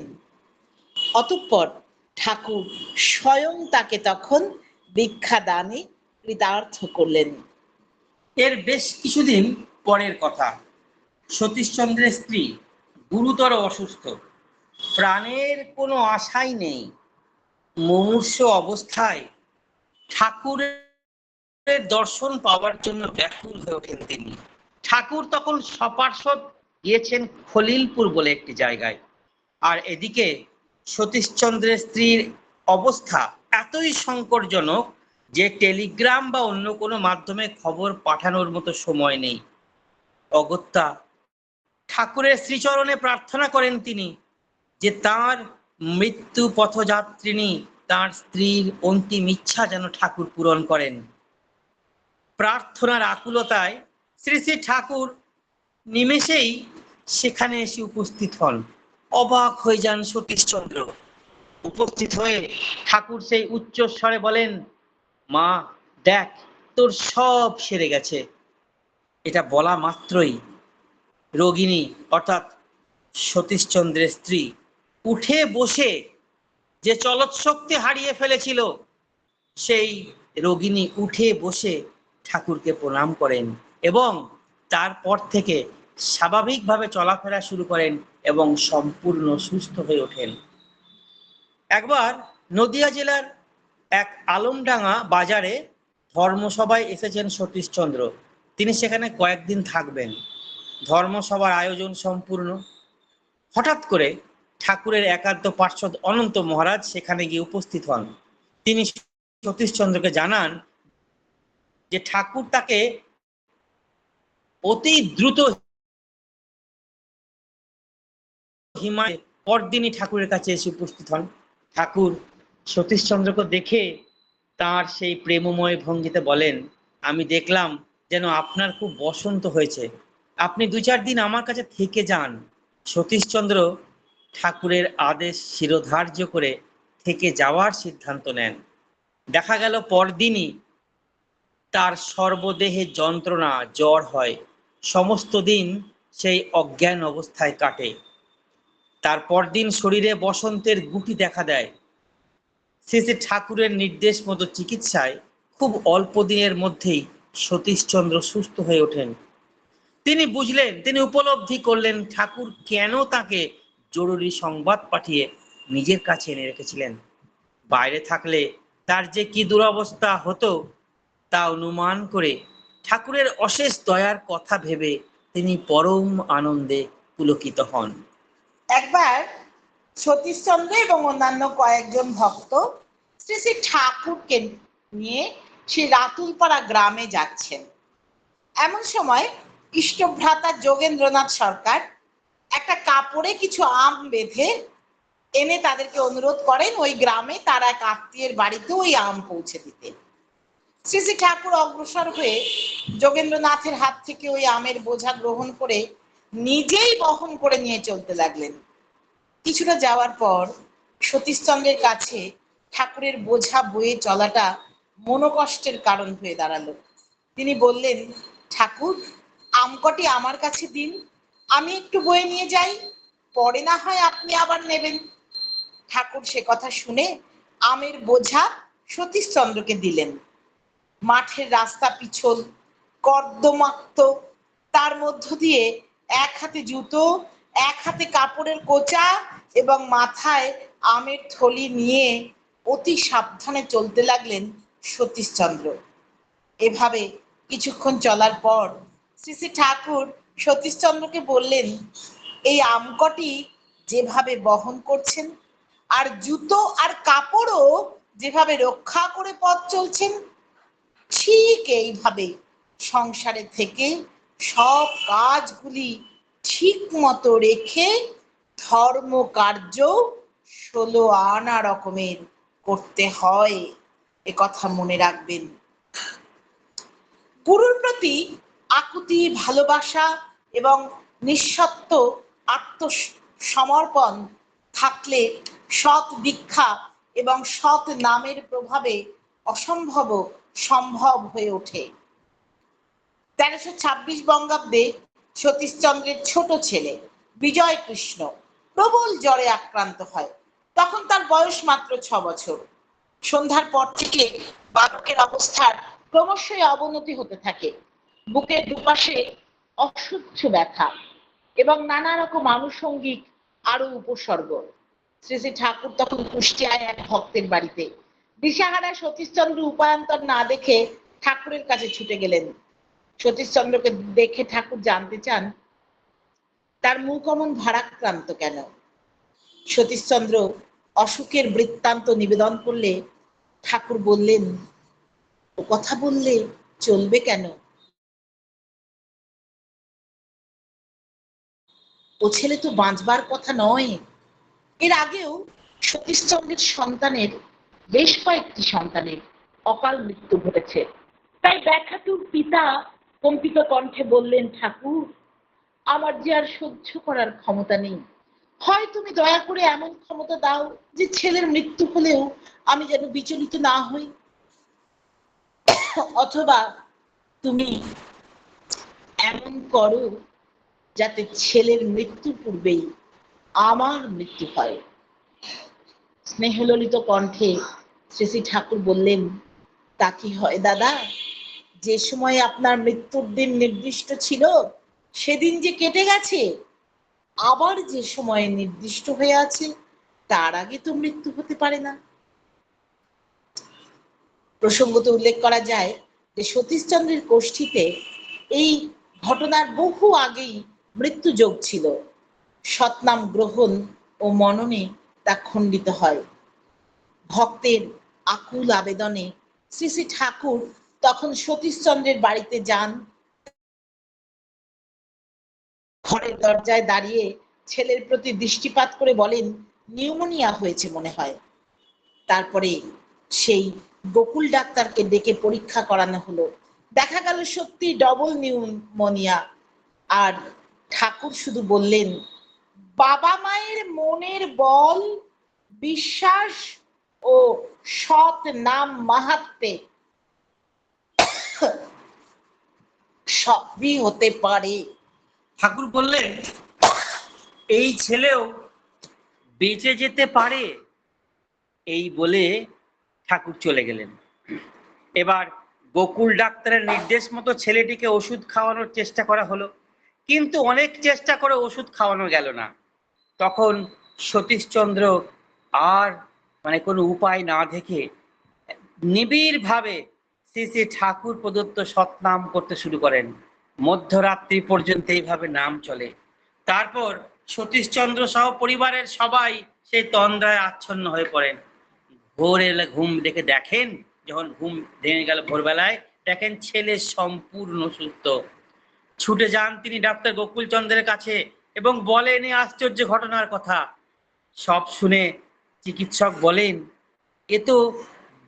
অতঃপর ঠাকুর স্বয়ং তাকে তখন দীক্ষা দানে কৃতার্থ করলেন। এর বেশ কিছুদিন পরের কথা। সতীশচন্দ্রের স্ত্রী গুরুতর অসুস্থ, প্রাণের কোনো আশাই নেই। মুমূর্ষ অবস্থায় ঠাকুরের দর্শন পাওয়ার জন্য ব্যাকুল হয়ে ওঠেন তিনি। ঠাকুর তখন সপার্ষদ গিয়েছেন খলিলপুর বলে একটি জায়গায়। আর এদিকে সতীশচন্দ্রের স্ত্রীর অবস্থা এতই সংকটজনক যে টেলিগ্রাম বা অন্য কোনো মাধ্যমে খবর পাঠানোর মতো সময় নেই। অগত্যা ঠাকুরের শ্রীচরণে প্রার্থনা করেন তিনি যে তাঁর মৃত্যু পথযাত্রিণী তাঁর স্ত্রীর অন্তিম ইচ্ছা যেন ঠাকুর পূরণ করেন। প্রার্থনার আকুলতায় শ্রী শ্রী ঠাকুর নিমেষেই সেখানে এসে উপস্থিত হন। অবাক হয়ে যান সতীশচন্দ্র। উপস্থিত হয়ে ঠাকুর সেই উচ্চ স্বরে বলেন, মা দেখ তোর সব সেরে গেছে। এটা বলা মাত্রই রোগিণী অর্থাৎ সতীশচন্দ্রের স্ত্রী উঠে বসে যে চলৎ শক্তি হারিয়ে ফেলেছিল সেই রোগিণী উঠে বসে ঠাকুরকে প্রণাম করেন এবং তারপর থেকে স্বাভাবিকভাবে চলাফেরা শুরু করেন এবং সম্পূর্ণ সুস্থ হয়ে ওঠেন। একবার নদিয়া জেলার এক আলমডাঙ্গা বাজারে ধর্মসভায় এসেছেন সতীশচন্দ্র। তিনি সেখানে কয়েকদিন থাকবেন। ধর্মসভার আয়োজন সম্পূর্ণ। হঠাৎ করে ঠাকুরের একান্ত পার্ষদ অনন্ত মহারাজ সেখানে গিয়ে উপস্থিত হন। তিনি সতীশচন্দ্রকে জানান যে ঠাকুর তাকে অতি দ্রুত হিমায় পরদিনই ঠাকুরের কাছে এসে উপস্থিত হন। ঠাকুর সতীশচন্দ্রকে দেখে তার সেই প্রেমময় ভঙ্গিতে বলেন, আমি দেখলাম যেন আপনার খুব বসন্ত হয়েছে, আপনি 2-4 দিন আমার কাছে থেকে যান। সতীশচন্দ্র ঠাকুরের আদেশ শিরোধার্য করে থেকে যাওয়ার সিদ্ধান্ত নেন। দেখা গেল পরদিনই তার সর্বদেহে যন্ত্রণা, জ্বর হয়। সমস্ত দিন সেই অজ্ঞান অবস্থায় কাটে। তারপর দিন শরীরে বসন্তের গুটি দেখা দেয়। শ্রী শ্রী ঠাকুরের নির্দেশ মতো চিকিৎসায় খুব অল্প দিনের মধ্যেই সতীশচন্দ্র সুস্থ হয়ে ওঠেন। তিনি বুঝলেন, তিনি উপলব্ধি করলেন ঠাকুর কেন তাকে জরুরি সংবাদ পাঠিয়ে নিজের কাছে এনে রেখেছিলেন। বাইরে থাকলে তার যে কি দুরবস্থা হতো তা অনুমান করে ঠাকুরের অশেষ দয়ার কথা ভেবে তিনি পরম আনন্দে পুলকিত হন। একবার সতীশচন্দ্র এবং অন্যান্য কয়েকজন ভক্ত শ্রী শ্রী ঠাকুরকে নিয়ে সেই রাতুলপাড়া গ্রামে যাচ্ছেন। এমন সময় ইষ্টভ্রাতা যোগেন্দ্রনাথ সরকার একটা কাপড়ে কিছু আম বেঁধে এনে তাদেরকে অনুরোধ করেন ওই গ্রামে তার এক আত্মীয়ের বাড়িতে ওই আম পৌঁছে দিতে। শ্রী শ্রী ঠাকুর অগ্রসর হয়ে যোগেন্দ্রনাথের হাত থেকে ওই আমের বোঝা গ্রহণ করে নিজেই বহন করে নিয়ে চলতে লাগলেন। কিছুটা যাওয়ার পর সতীশচন্দ্রের কাছে ঠাকুরের বোঝা বয়ে চলাটা মনোকষ্টের কারণ হয়ে দাঁড়ালো। তিনি বললেন, ঠাকুর আম কটি আমার কাছে দিন, আমি একটু বয়ে নিয়ে যাই, পরে না হয় আপনি আবার নেবেন। ঠাকুর সে কথা শুনে আমের বোঝা সতীশচন্দ্রকে দিলেন। মাঠের রাস্তা পিছল, কর্দমাক্ত, তার মধ্য দিয়ে এক হাতে জুতো, এক হাতে কাপড়ের কোচা এবং মাথায় আমের থলি নিয়ে অতি সাবধানে চলতে লাগলেন সতীশচন্দ্র। এভাবে কিছুক্ষণ চলার পর শ্রী শ্রী ঠাকুর সতীশচন্দ্রকে বললেন, এই আমকটি যেভাবে বহন করছেন আর জুতো আর কাপড়ও যেভাবে রক্ষা করে পথ চলছেন, ঠিক এইভাবে সংসারে থেকে সব কাজগুলি ঠিক মতো রেখে ধর্ম কার্য 16 আনা রকমের করতে হয়, এ কথা মনে রাখবেন। গুরুর প্রতি আকুতি, ভালোবাসা এবং নিঃস্বার্থ আত্মসমর্পণ থাকলে সৎ দীক্ষা এবং সৎ নামের প্রভাবে অসম্ভব সম্ভব হয়ে ওঠে। 1326 বঙ্গাব্দে সতীশচন্দ্রের ছোট ছেলে বিজয় কৃষ্ণ প্রবল জ্বরে আক্রান্ত হয়। তখন তার বয়স মাত্র 6 বছর। সন্ধ্যার পর থেকে বালকের অবস্থার ক্রমশই অবনতি হতে থাকে। বুকের দুপাশে অসহ্য ব্যথা এবং নানা রকম আনুষঙ্গিক আরো উপসর্গ। শ্রী শ্রী ঠাকুর তখন কুষ্টিয়ায় এক ভক্তের বাড়িতে। দিশাহারা সতীশচন্দ্র উপায়ান্তর না দেখে ঠাকুরের কাছে ছুটে গেলেন। সতীশচন্দ্রকে দেখে ঠাকুর জানতে চান তার মুখ অমন ভারাক্রান্ত কেন। সতীশচন্দ্র অসুখের বৃত্তান্ত নিবেদন করলে ঠাকুর বললেন, ও কথা বললে চলবে কেন? ও ছেলে তো বাঁচবার কথা নয়। এর আগেও সতীশচন্দ্রের সন্তানের, বেশ কয়েকটি সন্তানের অকাল মৃত্যু ঘটেছে। তাই ব্যাখ্যাতুর পিতা কম্পিত কণ্ঠে বললেন, ঠাকুর, আমার যে আর সহ্য করার ক্ষমতা নেই। হয় তুমি দয়া করে এমন ক্ষমতা দাও যে ছেলের মৃত্যু হলেও আমি যেন বিচলিত না হই, অথবা তুমি এমন করো যাতে ছেলের মৃত্যু পূর্বেই আমার মৃত্যু হয়। স্নেহললিত কণ্ঠে শ্রী শ্রী ঠাকুর বললেন, তা কি হয় দাদা? যে সময় আপনার মৃত্যুর দিন নির্দিষ্ট ছিল সেদিন যে কেটে গেছে, আবার যে সময় নির্দিষ্ট হয়ে আছে তার আগে তো মৃত্যু হতে পারে না। প্রসঙ্গত উল্লেখ করা যায় যে সতীশচন্দ্রের গোষ্ঠীতে এই ঘটনার বহু আগেই মৃত্যু যোগ ছিল। সৎনাম গ্রহণ ও মননে তা খণ্ডিত হয়। ভক্তের আকুল আবেদনে শ্রী শ্রী ঠাকুর তখন সতীশচন্দ্রের বাড়িতে যান। ঘরের দরজায় দাঁড়িয়ে ছেলের প্রতি দৃষ্টিপাত করে বলেন, নিউমোনিয়া হয়েছে মনে হয়। তারপরে সেই গোকুল ডাক্তারকে ডেকে পরীক্ষা করানো হলো। দেখা গেল সত্যি ডবল নিউমোনিয়া। আর ঠাকুর শুধু বললেন, বাবা মায়ের মনের বল, বিশ্বাস ও সৎ নাম মাহাত্ম্যে সবই হতে পারে। ঠাকুর বললেন, এই ছেলেও বেঁচে যেতে পারে। এই বলে ঠাকুর চলে গেলেন। এবার গোকুল ডাক্তারের নির্দেশ মতো ছেলেটিকে ওষুধ খাওয়ানোর চেষ্টা করা হলো, কিন্তু অনেক চেষ্টা করে ওষুধ খাওয়ানো গেল না। তখন সতীশচন্দ্র আর কোনো উপায় না দেখে নিবিড় ভাবে শ্রী শ্রী ঠাকুর প্রদত্ত সৎনাম করতে শুরু করেন। মধ্যরাত্রি পর্যন্ত এইভাবে নাম চলে। তারপর সতীশচন্দ্র সহ পরিবারের সবাই সেই তন্দ্রায় আচ্ছন্ন হয়ে পড়েন। ভোর এলে ঘুম দেখে দেখেন, যখন ঘুম ভেঙে গেল ভোরবেলায়, দেখেন ছেলে সম্পূর্ণ সুস্থ। ছুটে যান তিনি ডাক্তার গোকুলচন্দ্রের কাছে এবং বলেন এই আশ্চর্য ঘটনার কথা। সব শুনে চিকিৎসক বলেন, এ তো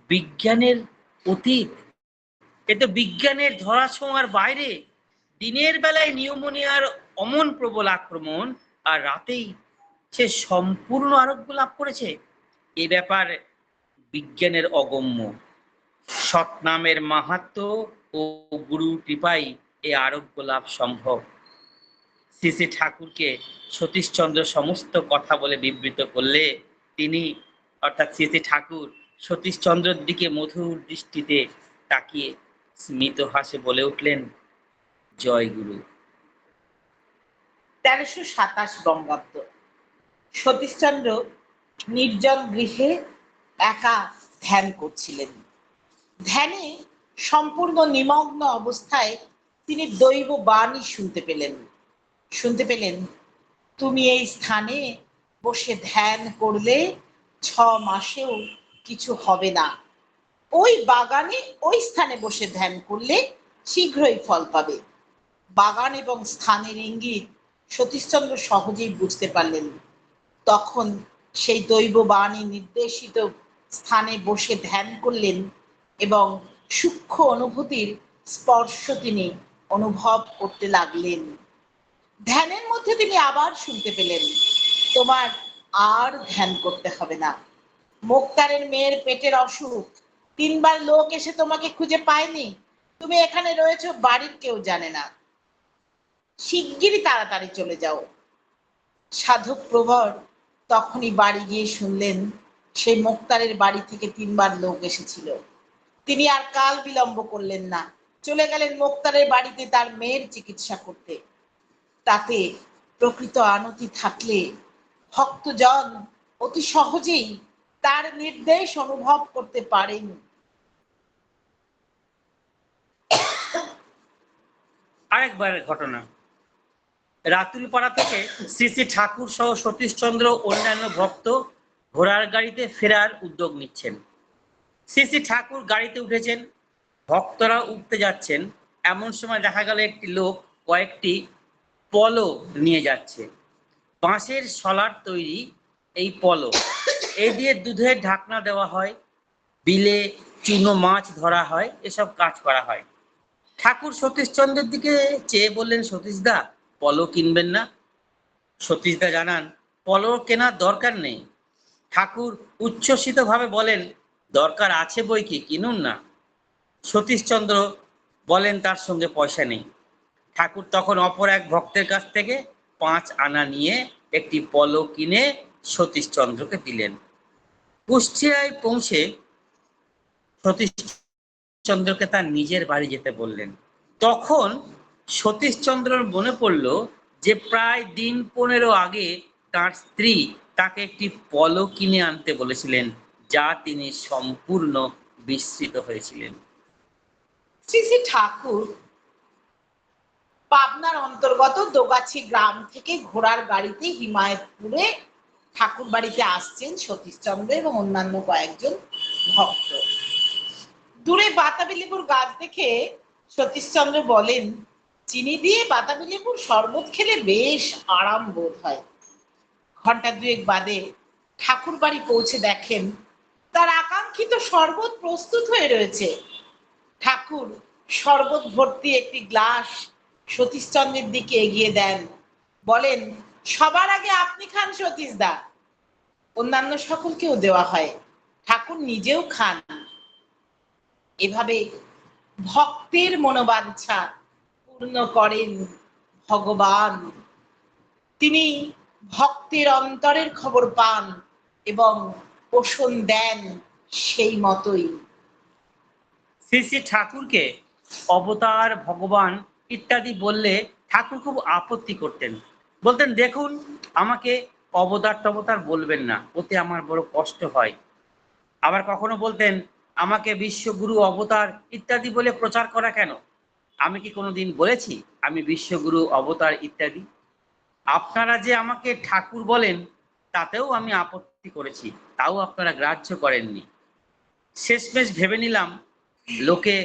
বিজ্ঞানের অতীত, এ তো বিজ্ঞানের ধরাছোঁয়ার বাইরে। দিনের বেলায় নিউমোনিয়ার অমন প্রবল আক্রমণ, আর রাতেই সে সম্পূর্ণ আরোগ্য লাভ করেছে। এ ব্যাপার বিজ্ঞানের অগম্য। সৎনামের মাহাত্ম্য ও গুরু কৃপাই এ আরোগ্য লাভ সম্ভব। শ্রী শ্রী ঠাকুরকে সতীশচন্দ্র সমস্ত কথা বলে বিবৃত করলে তিনি অর্থাৎ শ্রী শ্রী ঠাকুর সতীশচন্দ্রের দিকে মধুর দৃষ্টিতে তাকিয়ে স্মিত হাসে বলে উঠলেন, জয় গুরু। 1327 বঙ্গাব্দ। সতীশচন্দ্র নির্জন গৃহে একা ধ্যান করছিলেন। ধ্যানে সম্পূর্ণ নিমগ্ন অবস্থায় তিনি দৈব বাণী শুনতে পেলেন, তুমি এই স্থানে বসে ধ্যান করলে 6 মাসেও কিছু হবে না। ওই বাগানে ওই স্থানে বসে ধ্যান করলে শীঘ্রই ফল পাবে। বাগান এবং স্থানের ইঙ্গিত সতীশচন্দ্র সহজেই বুঝতে পারলেন। তখন সেই দৈব বাণী নির্দেশিত স্থানে বসে ধ্যান করলেন এবং সূক্ষ্ম অনুভূতির স্পর্শ তিনি অনুভব করতে লাগলেন। ধ্যানের মধ্যে তিনি আবার শুনতে পেলেন, তোমার আর ধ্যান করতে হবে না। মোক্তারের মেয়ের পেটের অসুখ, 3 বার লোক এসে তোমাকে খুঁজে পায়নি। তুমি এখানে রয়েছো, বাড়ির কেউ জানে না। শিগগিরই তাড়াতাড়ি চলে যাও। সাধক প্রবর তখনই বাড়ি গিয়ে শুনলেন সেই মোক্তারের বাড়ি থেকে 3 বার লোক এসেছিল। তিনি আর কাল বিলম্ব করলেন না, চলে গেলেন মোক্তারের বাড়িতে তার মেয়ের চিকিৎসা করতে। তাতে প্রকৃত আনতি থাকলে ভক্তজন অতি সহজেই তার নির্দেশ অনুভব করতে পারেন। আরেকবারের ঘটনা, রাতুলপাড়া থেকে শ্রী শ্রী ঠাকুর সহ সতীশচন্দ্র অন্যান্য ভক্ত ঘোড়ার গাড়িতে ফেরার উদ্যোগ নিচ্ছেন। শ্রী শ্রী ঠাকুর গাড়িতে উঠেছেন, ভক্তরা উঠতে যাচ্ছেন। এমন সময় দেখা গেল একটি লোক কয়েকটি পলো নিয়ে যাচ্ছে। বাঁশের শলার তৈরি এই পলো, এই দিয়ে দুধের ঢাকনা দেওয়া হয়, বিলে চুনো মাছ ধরা হয়, এসব কাজ করা হয়। ঠাকুর সতীশচন্দ্রের দিকে চেয়ে বললেন, সতীশদা, পলো কিনবেন না? সতীশদা জানান, পলো কেনার দরকার নেই। ঠাকুর উচ্ছ্বসিত ভাবে বলেন, দরকার আছে বই কি, কিনুন না। সতীশচন্দ্র বলেন তার সঙ্গে পয়সা নেই। ঠাকুর তখন অপর এক ভক্তের কাছ থেকে 5 আনা নিয়ে একটি পলো কিনে সতীশচন্দ্রকে দিলেন। কুষ্টিয়ায় পৌঁছে সতীশচন্দ্রকে তার নিজের বাড়ি যেতে বললেন। তখন সতীশচন্দ্রর মনে পড়ল যে প্রায় দিন 15 আগে তার স্ত্রী তাকে একটি পলো কিনে আনতে বলেছিলেন, যা তিনি সম্পূর্ণ বিস্মিত হয়েছিলেন। শ্রী শ্রী ঠাকুর পাবনার অন্তর্গত দোগাছি গ্রাম থেকে ঘোড়ার গাড়িতে হিমায়তপুরে ঠাকুর বাড়িতে আসছেন সতীশচন্দ্র এবং অন্যান্য কয়েকজন ভক্ত। দূরে বাতাবি লেবুর গাছ দেখে সতীশচন্দ্র বলেন, চিনি দিয়ে বাতাবি লেবুর শরবত খেলে বেশ আরাম বোধ হয়। ঘন্টা 2 বাদে ঠাকুর বাড়ি পৌঁছে দেখেন তার আকাঙ্ক্ষিত শরবত প্রস্তুত হয়ে রয়েছে। ঠাকুর শরবত ভর্তি একটি গ্লাস সতীশচন্দ্রের দিকে এগিয়ে দেন, বলেন, সবার আগে আপনি খান সতীশদা। অন্যান্য সকলকেও দেওয়া হয়, ঠাকুর নিজেও খান। এভাবে ভক্তের মনোবাঞ্ছা পূর্ণ করেন ভগবান। তিনি ভক্তের অন্তরের খবর পান এবং পোষণ দেন সেই মতোই। শ্রী শ্রী ঠাকুরকে অবতার, ভগবান ইত্যাদি বললে ঠাকুর খুব আপত্তি করতেন। বলতেন, দেখুন, আমাকে অবতার টবতার বলবেন না, ওতে আমার বড় কষ্ট হয়। আবার কখনো বলতেন, আমাকে বিশ্বগুরু, অবতার ইত্যাদি বলে প্রচার করা কেন? আমি কি কোনোদিন বলেছি আমি বিশ্বগুরু, অবতার ইত্যাদি? আপনারা যে আমাকে ঠাকুর বলেন তাতেও আমি আপত্তি করেছি, তাও আপনারা গ্রাহ্য করেননি। শেষমেশ ভেবে নিলাম, লোকে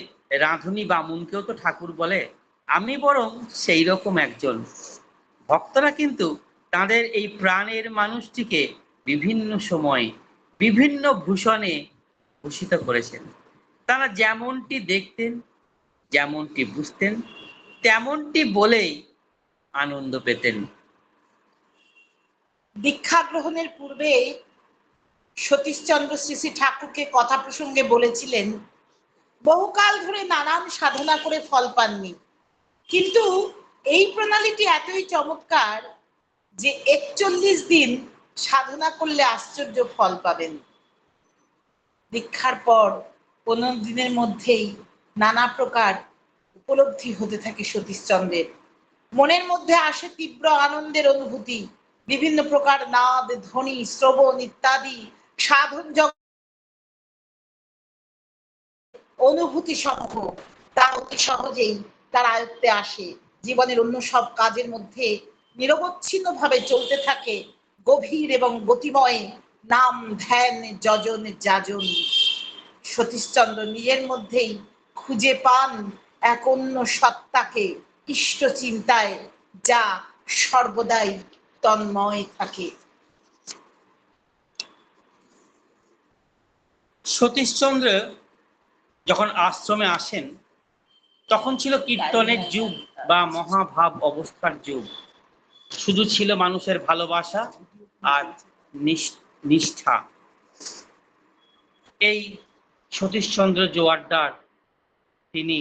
রাঁধুনি বামুনকেও তো ঠাকুর বলে, আমি বরং সেই রকম একজন। ভক্তরা কিন্তু তাদের এই প্রাণের মানুষটিকে বিভিন্ন সময় বিভিন্ন ভূষণে ভূষিত করেছেন। তারা যেমনটি দেখতেন, যেমনটি বুঝতেন, তেমনটি বলেই আনন্দ পেতেন। দীক্ষা গ্রহণের পূর্বে সতীশচন্দ্র শ্রী শ্রী ঠাকুরকে কথা প্রসঙ্গে বলেছিলেন, বহুকাল ধরে নানান সাধনা করে ফল পাননি, কিন্তু এই প্রণালীটি এতই চমৎকার যে 41 দিন সাধনা করলে আশ্চর্য ফল পাবেন। দীক্ষার পর 15 দিনের মধ্যেই নানা প্রকার উপলব্ধি হতে থাকে সতীশচন্দ্রের। মনের মধ্যে আসে তীব্র আনন্দের অনুভূতি, বিভিন্ন প্রকার নাদ, ধ্বনি, শ্রবণ ইত্যাদি সাধন অনুভূতি সমূহ তা অতি সহজেই তার আয়ত্তে আসে। জীবনের অন্য সব কাজের মধ্যে নিরবচ্ছিন্ন ভাবে চলতে থাকে গভীর এবং গতিময় নাম, ধ্যান, যজন, যাজন। সতীশচন্দ্র নিজের মধ্যেই খুঁজে পান এক অন্য সত্তাকে ইষ্ট চিন্তায়, যা সর্বদাই তন্ময় থাকে। সতীশচন্দ্র যখন আশ্রমে আসেন তখন ছিল কীর্তনের যুগ বা মহাভাব অবস্থার যুগ। শুধু ছিল মানুষের ভালোবাসা আর নিষ্ঠা। এই সতীশচন্দ্র জোয়ারদার তিনি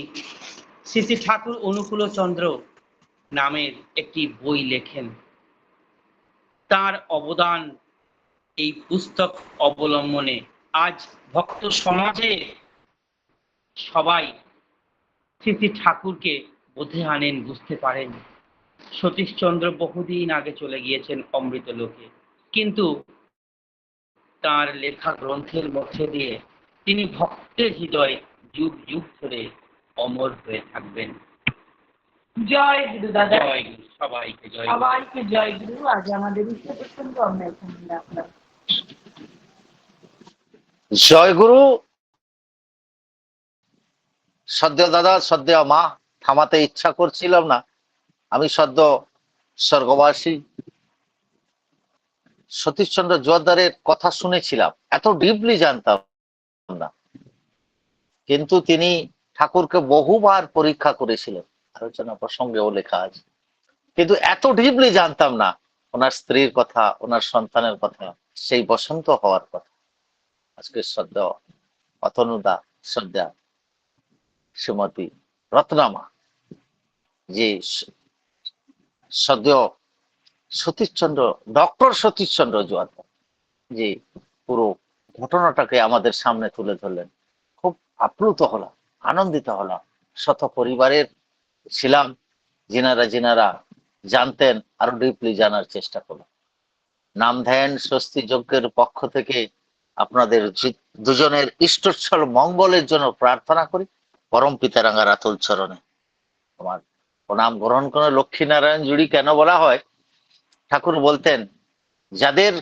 শ্রী শ্রী ঠাকুর অনুকূলচন্দ্র নামের একটি বই লেখেন। তার অবদান এই পুস্তক অবলম্বনে আজ ভক্ত সমাজে সবাই শ্রী শ্রী ঠাকুরকে বোধে আনেন, বুঝতে পারেন। সতীশচন্দ্র বহুদিন আগে চলে গিয়েছেন অমৃত লোকে, কিন্তু তার লেখা গ্রন্থের মধ্যে দিয়ে তিনি ভক্তের হৃদয়ে যুগ যুগ ধরে অমর হয়ে থাকবেন। জয় গুরু দাদা। জয় গুরু, সবাইকে জয় গুরু। সবাইকে জয় গুরু। আজ আমাদের ইষ্ট প্রসঙ্গ আমরা এখানে রাখলাম। জয় গুরু। সদ্য দাদা, সদ্য মা, থামাতে ইচ্ছা করছিলাম না। আমি সদ্য স্বর্গবাসী সতীশচন্দ্র জোয়ারদারের কথা শুনেছিলাম, এত ডিপলি জানতাম না। কিন্তু তিনি ঠাকুরকে বহুবার পরীক্ষা করেছিলেন, আলোচনা প্রসঙ্গেও লেখা আছে। কিন্তু এত ডিপলি জানতাম না ওনার স্ত্রীর কথা, ওনার সন্তানের কথা, সেই বসন্ত হওয়ার কথা। আজকে সদ্য অতনুদা, শ্রদ্ধা শ্রীমতী রত্নামা, যে সদ্য সতীশচন্দ্র, ডক্টর সতীশচন্দ্র জোয়ারদার, যে পুরো ঘটনাটাকে আমাদের সামনে তুলে ধরলেন, খুব আপ্লুত হলাম, আনন্দিত হলাম। শত পরিবারের ছিলাম, যিনারা জানতেন, আরো ডিপলি জানার চেষ্টা করলাম। নাম ধ্যান স্বস্তি যজ্ঞের পক্ষ থেকে আপনাদের দুজনের ইষ্টচ্ছল মঙ্গলের জন্য প্রার্থনা করি পরম পিতারাঙ্গা রাতুল চরণে। আমার প্রণাম গ্রহণ করে লক্ষ্মীনারায়ণ জুড়ি কেন বলা হয়? ঠাকুর বলতেন, যাদের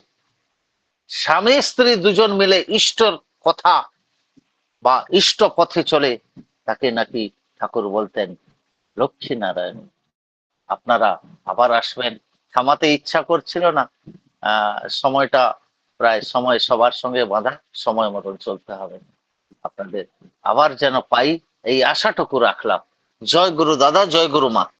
স্বামী স্ত্রী দুজন মিলে ইষ্টর কথা বা ইষ্ট পথে চলে, তাকে নাকি ঠাকুর বলতেন লক্ষ্মী নারায়ণ। আপনারা আবার আসবেন, থামাতে ইচ্ছা করছিল না। সময়টা প্রায় সময় সবার সঙ্গে বাঁধা, সময় মতন চলতে হবে। আপনাদের আবার যেন পাই এই আশাটুকু রাখলাম। জয় গুরু দাদা, জয় গুরু মা।